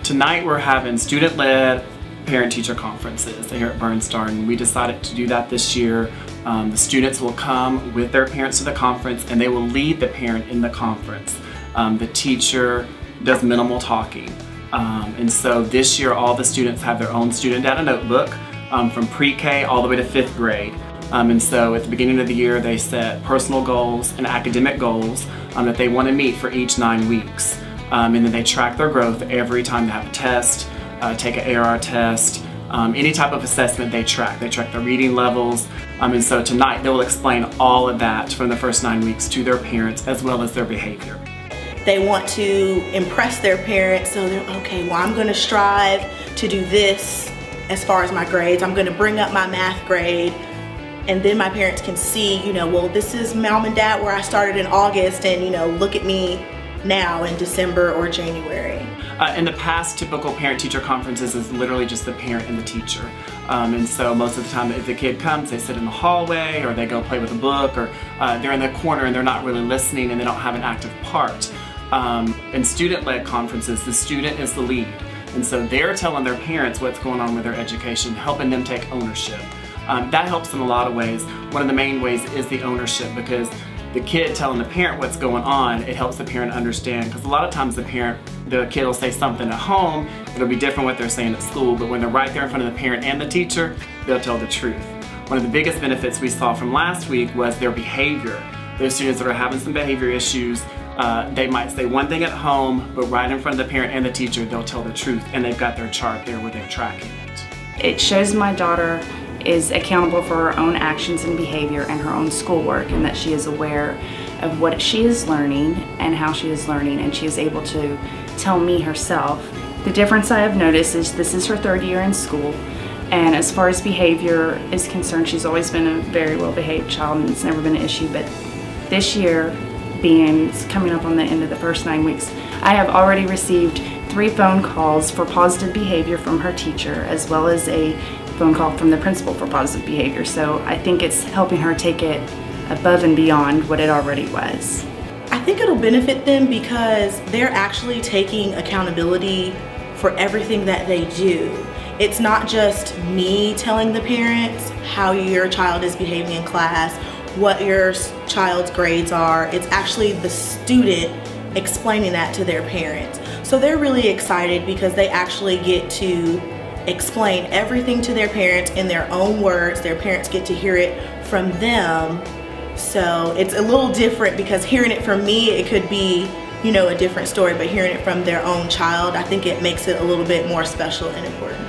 Tonight we're having student-led parent-teacher conferences here at Byrns Darden. We decided to do that this year. The students will come with their parents to the conference and they will lead the parent in the conference. The teacher does minimal talking. And so this year all the students have their own student data notebook from pre-K all the way to 5th grade. And so at the beginning of the year they set personal goals and academic goals that they want to meet for each 9 weeks. And then they track their growth every time they have a test, take an AR test, any type of assessment they track. They track their reading levels. And so tonight they will explain all of that from the first 9 weeks to their parents as well as their behavior. They want to impress their parents, so they're, okay, well, I'm going to strive to do this as far as my grades. I'm going to bring up my math grade. And then my parents can see, you know, well, this is mom and dad where I started in August, and, you know, look at me now in December or January. In the past, typical parent-teacher conferences is literally just the parent and the teacher. And so most of the time if the kid comes, they sit in the hallway or they go play with a book, or they're in the corner and they're not really listening and they don't have an active part. In student-led conferences, the student is the lead. And so they're telling their parents what's going on with their education, helping them take ownership. That helps in a lot of ways. One of the main ways is the ownership, because the kid telling the parent what's going on, it helps the parent understand, because a lot of times the kid will say something at home, it'll be different what they're saying at school, but when they're right there in front of the parent and the teacher, they'll tell the truth. One of the biggest benefits we saw from last week was their behavior. Those students that are having some behavior issues, they might say one thing at home, but right in front of the parent and the teacher, they'll tell the truth, and they've got their chart there where they're tracking it. It shows my daughter is accountable for her own actions and behavior and her own schoolwork, and that she is aware of what she is learning and how she is learning, and she is able to tell me herself. The difference I have noticed is this is her 3rd year in school, and as far as behavior is concerned, she's always been a very well-behaved child and it's never been an issue, but this year, coming up on the end of the first 9 weeks, I have already received 3 phone calls for positive behavior from her teacher, as well as a phone call from the principal for positive behavior. So I think it's helping her take it above and beyond what it already was. I think it'll benefit them because they're actually taking accountability for everything that they do. It's not just me telling the parents how your child is behaving in class, what your child's grades are. It's actually the student explaining that to their parents. So they're really excited because they actually get to explain everything to their parents in their own words. Their parents get to hear it from them. So it's a little different, because hearing it from me, it could be, you know, a different story, but hearing it from their own child, I think it makes it a little bit more special and important.